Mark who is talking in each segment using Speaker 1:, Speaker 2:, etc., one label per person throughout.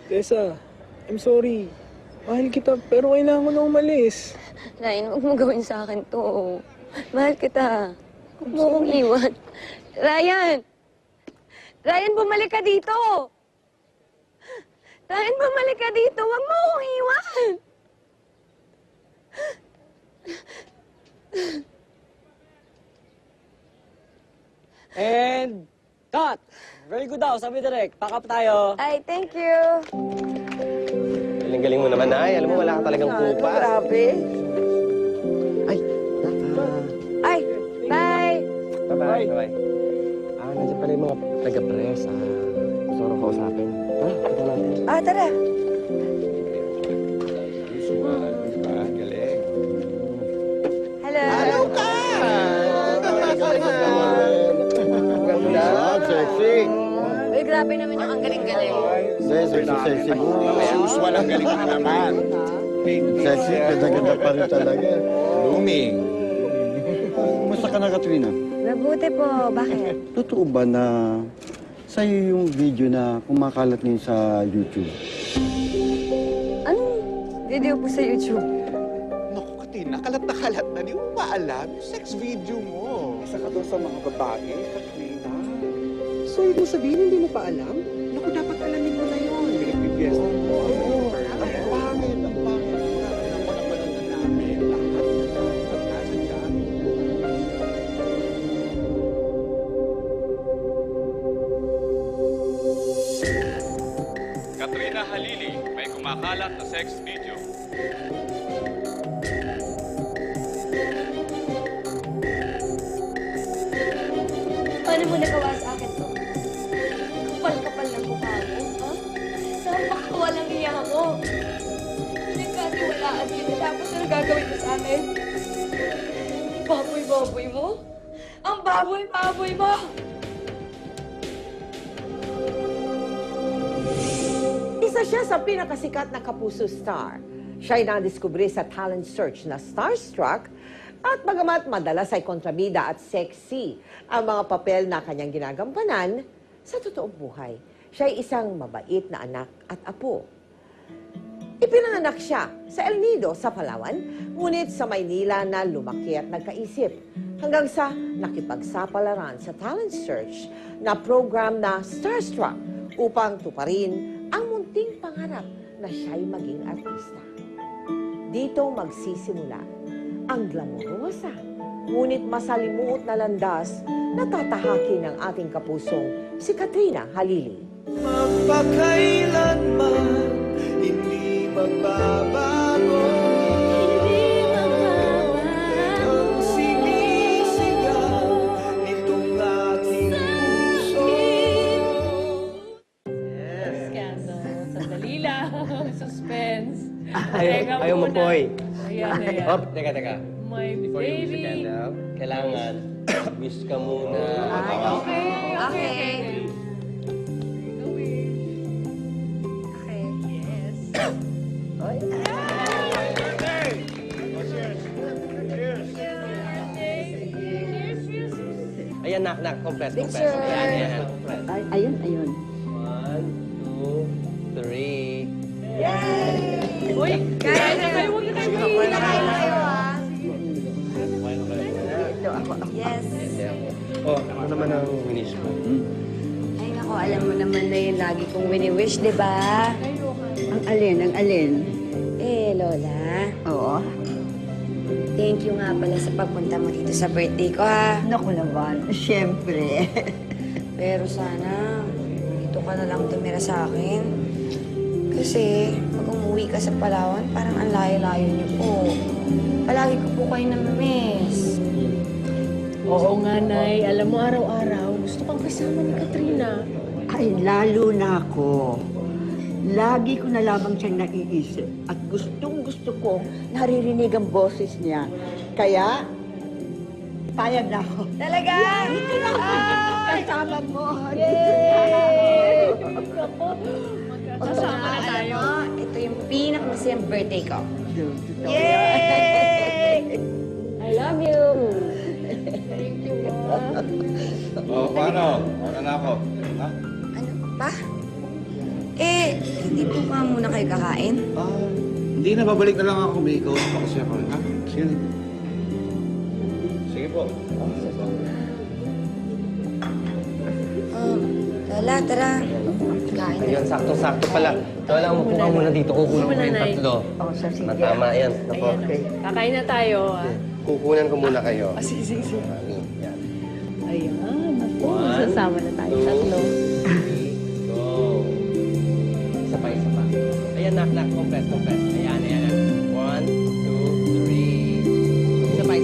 Speaker 1: Tessa, I'm sorry. Mahal kita, pero kailangan ko na umalis.
Speaker 2: Ryan, huwag mo gawin sa akin to. Mahal kita. Huwag mo akong iwan. Ryan! Ryan, bumalik ka dito! Ryan, bumalik ka dito! Huwag mo akong iwan!
Speaker 3: And cut! Very good daw, sabi direct. Pack up tayo.
Speaker 2: Ay, thank you!
Speaker 4: Galing-galing mo naman, Ay. Alam mo, wala ka talagang kupas.
Speaker 2: Grabe.
Speaker 4: Ay,
Speaker 2: Ay, bye!
Speaker 4: bye-bye. Bye-bye. Nandiyan pala yung mga taga-press. Gusto ko kausapin. Ito natin.
Speaker 2: Tara.
Speaker 4: Galing.
Speaker 2: Hello.
Speaker 4: Hello ka! Ganda. Sexy.
Speaker 2: Uy, grabe naman yung ang galing-galing.
Speaker 5: Sexy mo.
Speaker 6: Usual ang galing ka naman.
Speaker 5: Sexy, ganda-ganda pa rin talaga.
Speaker 6: Blooming.
Speaker 5: Kumusta ka na, Katrina?
Speaker 2: Mabuti po. Bakit?
Speaker 5: Totoo ba na sa'yo yung video na kumakalat ngayon sa YouTube?
Speaker 2: Anong video po sa YouTube?
Speaker 6: Naku, Katina, kalat na. Di mo ba alam yung sex video mo? Isa ka doon sa mga babae, Katrina.
Speaker 7: So, ibig sabihin, hindi mo pa alam? Naku, dapat alamin mo na yun.
Speaker 6: Pinag-request mo. Ang pangit. Wala ka nang napanood namin. Lahat at nasa dyan.
Speaker 8: Katrina Halili may kumakalat na sex video.
Speaker 2: Paano mo nagawa sa akin to? Kapal-kapal ng mukha mo, ha? Napakawalang iya mo. Nagkatiwalaan kita, tapos ano gagawin mo sa akin? Baboy-baboy mo? Ang baboy-baboy mo!
Speaker 7: Isa siya sa pinakasikat na Kapuso star. Siya'y nadiskubre sa talent search na Starstruck at bagamat madalas ay kontrabida at sexy ang mga papel na kanyang ginagampanan, sa totoong buhay, siya'y isang mabait na anak at apo. Ipinanganak siya sa El Nido sa Palawan, ngunit sa Maynila na lumaki at nagkaisip hanggang sa nakipagsapalaran sa talent search na program na Starstruck upang tuparin ang munting pangarap na siya'y maging artista. Dito magsisimula ang glamorosa, ngunit masalimuot na landas na tatahakin ng ating kapusong si Katrina Halili.
Speaker 1: Magpakailanman, hindi magbabago. Ang sinisigaw nitong aking puso.
Speaker 9: Scandal. Sandali lang. Suspense.
Speaker 4: Ayaw mo,
Speaker 9: muna.
Speaker 4: Poy.
Speaker 9: Ayan, ayan.
Speaker 4: Hop, teka.
Speaker 9: My
Speaker 4: Before you wish
Speaker 9: baby.
Speaker 4: a candle, kailangan wish ka muna.
Speaker 2: Okay. Okay.
Speaker 9: Yes.
Speaker 4: Ayan, knock. Compress.
Speaker 2: Picture.
Speaker 4: Ayan. Compress.
Speaker 7: Ayun.
Speaker 4: 1, 2, 3.
Speaker 9: Uy, kaya na kayo. Huwag na kayo
Speaker 2: Kain na kayo, ha? Yes.
Speaker 4: Oh, ako naman ang wish mo.
Speaker 2: Ay, naku, alam mo naman na yung lagi kong wini-wish, di ba?
Speaker 7: Ang alin?
Speaker 2: Lola.
Speaker 7: Oo.
Speaker 2: Thank you nga pala sa pagpunta mo dito sa birthday ko, ha?
Speaker 7: Naku naman, siyempre.
Speaker 2: Pero sana, dito ka na lang tumira sa akin. Kasi, pag umuwi ka sa Palawan, parang ang layo-layo niyo po. Palagi ko po kayo namimiss.
Speaker 9: Oo nga, Nay. Alam mo, araw-araw, gusto kang kasama ni Katrina.
Speaker 10: Ay, lalo na ako. Lagi ko na lamang siyang naiisip at gustong-gusto ko naririnig ang boses niya. Kaya, payag na ako.
Speaker 2: Talaga?
Speaker 10: Dito na ako. Kasama mo.
Speaker 9: Yay! Kasama na tayo.
Speaker 2: Alam mo, ito yung pinakamasayang birthday ko.
Speaker 10: Totoo.
Speaker 2: Yay! I love you.
Speaker 9: Thank you, Ma.
Speaker 6: O, paano? Paano na ako? Ha?
Speaker 2: Ano pa? Hindi po pa muna kayo kakain?
Speaker 6: Hindi na, babalik na lang ako. May ikaw pa kasi ako. Ha? Sige. Sige po.
Speaker 2: Lola, tara. Kain.
Speaker 4: Ayun, sakto-sakto pala. Lola, umupo ka muna dito. Kukunin ko yung tatlo.
Speaker 10: Sige.
Speaker 4: Matama yan. Ako.
Speaker 10: Okay.
Speaker 9: Kakain na tayo, ah.
Speaker 4: Kukunan ko muna kayo.
Speaker 9: Sige.
Speaker 4: Yan.
Speaker 9: Ayan, naku. Sasama na tayo tatlo.
Speaker 4: Go. Isa pa. Ayan, knock. Compress. Ayan. 1, 2, 3. Isa pa.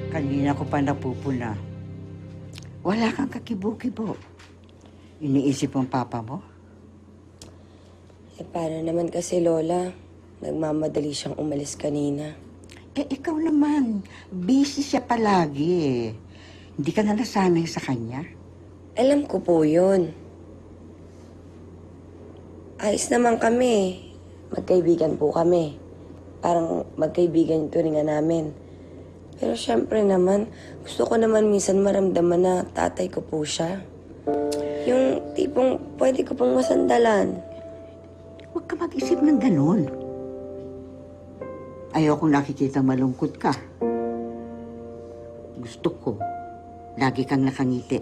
Speaker 10: Kanina ko pa napupuna. Wala kang kakibo-kibo. Iniisip ang papa mo?
Speaker 2: Paano naman kasi, Lola? Nagmamadali siyang umalis kanina.
Speaker 10: Ikaw naman. Busy siya palagi eh. Hindi ka na nasanay sa kanya?
Speaker 2: Alam ko po yun. Ayos naman kami. Magkaibigan po kami. Parang magkaibigan yung turingan namin. Pero syempre naman, gusto ko naman minsan maramdaman na tatay ko po siya. Yung tipong pwede ko pong masandalan.
Speaker 10: Huwag ka mag-isip ng ganun. Ayoko nakikita malungkot ka. Gusto ko, lagi kang nakangiti.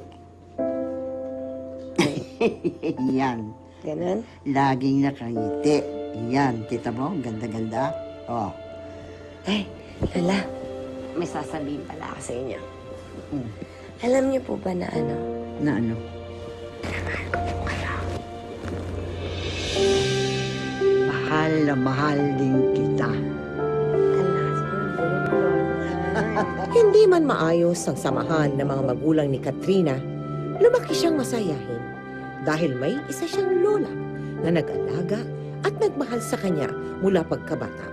Speaker 10: Yan.
Speaker 2: Ganon?
Speaker 10: Laging nakangiti. Yan. Kita mo? Ganda-ganda. Oh.
Speaker 2: Ay, Lola, may sasabihin pala ako sa inyo. Alam niyo po ba na ano?
Speaker 10: Na ano? Mahal na mahal din kita.
Speaker 7: Hindi man maayos ang samahan ng mga magulang ni Katrina, lumaki siyang masayahin dahil may isa siyang lola na nag-alaga at nagmahal sa kanya mula pagkabata.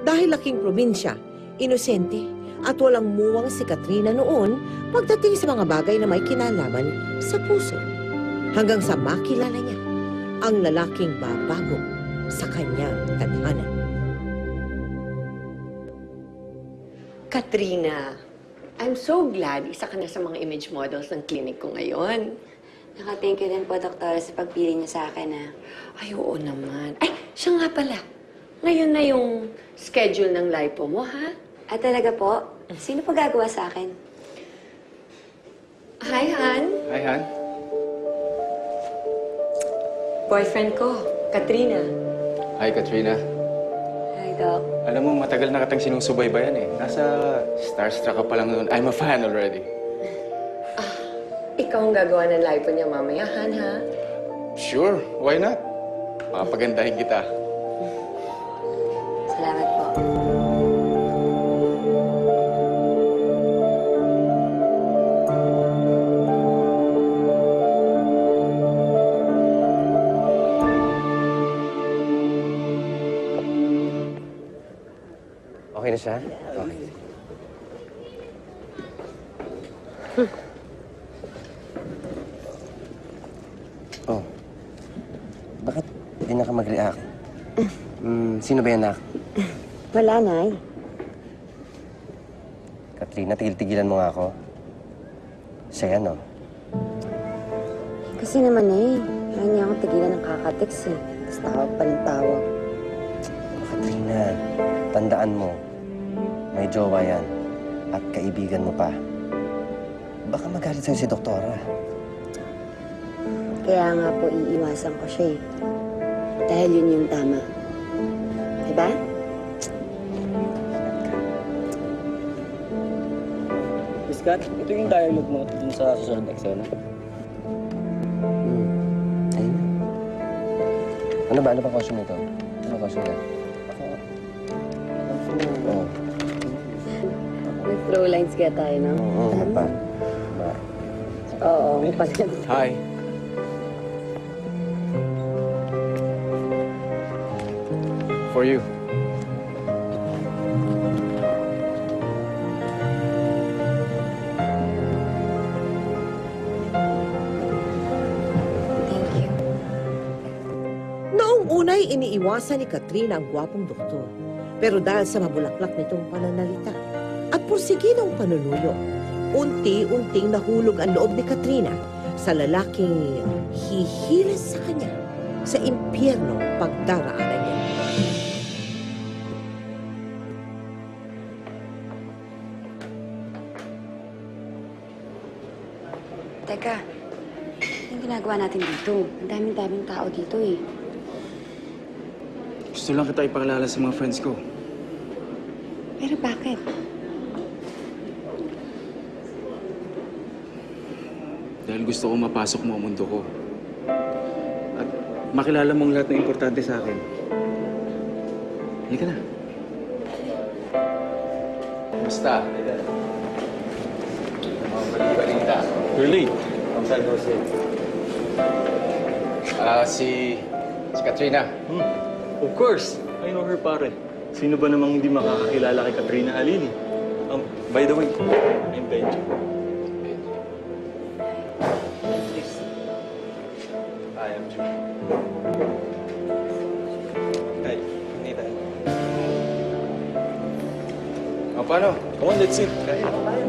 Speaker 7: Dahil laking probinsya, inosente at walang muwang si Katrina noon pagdating sa mga bagay na may kinalaman sa puso. Hanggang sa makilala niya ang lalaking babago sa kanyang tadhana.
Speaker 11: Katrina, I'm so glad isa ka na sa mga image models ng clinic ko ngayon.
Speaker 2: Naka-thank you din po, Doktora, sa pagpili niyo sa akin, ha?
Speaker 11: Ay, oo naman. Ay, siya nga pala. Ngayon na yung schedule ng lipo mo, ha?
Speaker 2: At talaga po, sino pa gagawa sa akin?
Speaker 11: Hi, Han.
Speaker 8: Hi, Han.
Speaker 11: Boyfriend ko, Katrina.
Speaker 8: Hi, Katrina.
Speaker 2: Hi, Doc.
Speaker 8: Alam mo, matagal na kitang sinusubaybayan eh. Nasa starstruck ka pa lang noon. I'm a fan already.
Speaker 11: Ikaw ang gagawa ng lipo niya mamaya, Han, ha?
Speaker 8: Sure, why not? Papagandahin kita.
Speaker 2: Salamat po.
Speaker 4: Okay na siya? Okay. Oh. Bakit hindi na ka mag-react? Sino ba yan, Nak?
Speaker 2: Wala, Nay.
Speaker 4: Katrina, tigil-tigilan mo nga ako. Siya yan, oh.
Speaker 2: Kasi naman, ayaw niya akong tigilan ng kakatext, eh. Tapos tawag pa ng tawag.
Speaker 4: Katrina, tandaan mo, may jowa yan at kaibigan mo pa. Baka magalit sa'yo si Doktora.
Speaker 2: Kaya nga po, iiwasan ko siya, eh. Dahil yun yung tama. Diba?
Speaker 3: Scott, ito yung dialogue mo dun sa susunod na eksena.
Speaker 4: Ayun na. Ano ba? Ano ba costume nito? Ano costume nito? Oo.
Speaker 2: May throw lines kaya tayo, no?
Speaker 4: Oo, pa.
Speaker 2: Oo, mapagod.
Speaker 8: Hi. For you.
Speaker 2: Thank you.
Speaker 7: Noong una'y iniiwasan ni Katrina ang gwapong doktor. Pero dahil sa mabulaklak nitong pananalita at porsigidong panunuyo, unti-unting nahulog ang loob ni Katrina sa lalaking hihilis sa kanya sa impyerno pagdaraanan niya.
Speaker 2: Teka, anong ginagawa natin dito? Ang daming-daming tao dito eh.
Speaker 8: Gusto lang kita ipakilala sa mga friends ko.
Speaker 2: Pero bakit?
Speaker 8: Dahil gusto ko mapasok mo ang mundo ko. At makilala mong lahat ng importante sa akin. Halika na. Basta. Balita.
Speaker 6: You're late.
Speaker 8: From San Jose. Si Katrina.
Speaker 6: Of course. I know her, pare. Sino ba namang hindi makakakilala kay Katrina Halili? By the way, I'm Benji. I am June. Hey, Nita.
Speaker 8: Paano?
Speaker 6: Come on, let's sit. Kaya na tayo.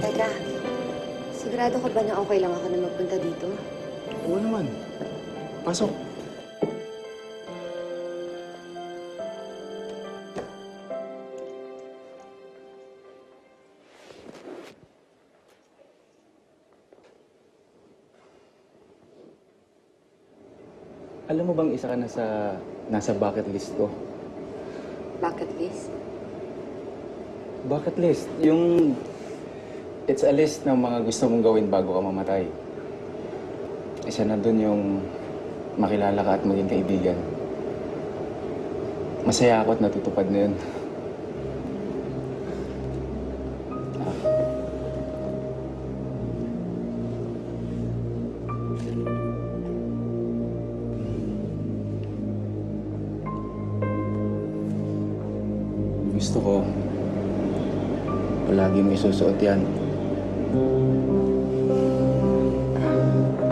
Speaker 2: Teka, sigurado ka ba na okay lang ako na magpunta dito?
Speaker 8: Oo naman. Pasok. Alam mo bang isa ka nasa bucket list ko?
Speaker 2: Bucket list?
Speaker 8: Bucket list? Yung... It's a list ng mga gusto mong gawin bago ka mamatay. Isa na dun yung makilala ka at maging kaibigan. Masaya ako at natutupad na yun. Gusto ko, palagi mo isusuot yan.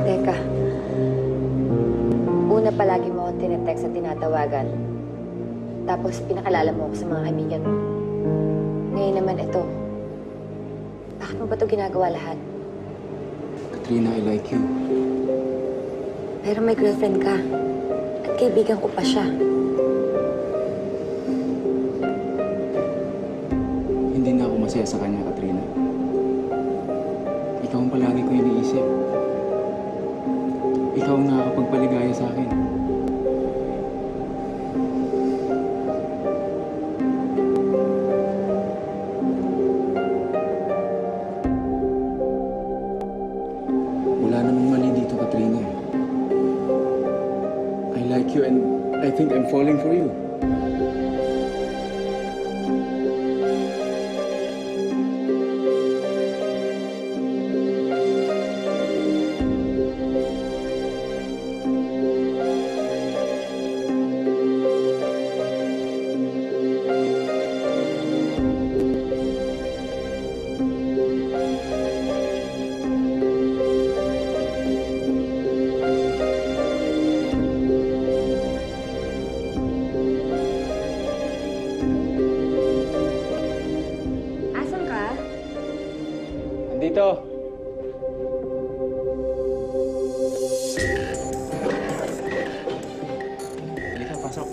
Speaker 2: Teka. Una palagi mo ako tinetext at tinatawagan. Tapos pinakalala mo ako sa mga kaibigan mo. Ngayon naman ito. Bakit mo ba ito ginagawa lahat?
Speaker 8: Katrina, I like you.
Speaker 2: Pero may girlfriend ka. At kaibigan ko pa siya.
Speaker 8: Hindi na ako masaya sa kanya, Katrina. Ikaw ang palagi ko iniisip. Ikaw ang nakakapagpaligaya sa akin. Wala namang mali dito, Katrina. I like you and I think I'm falling for you.
Speaker 2: Asan ka?
Speaker 8: Dito. Halika, pasok.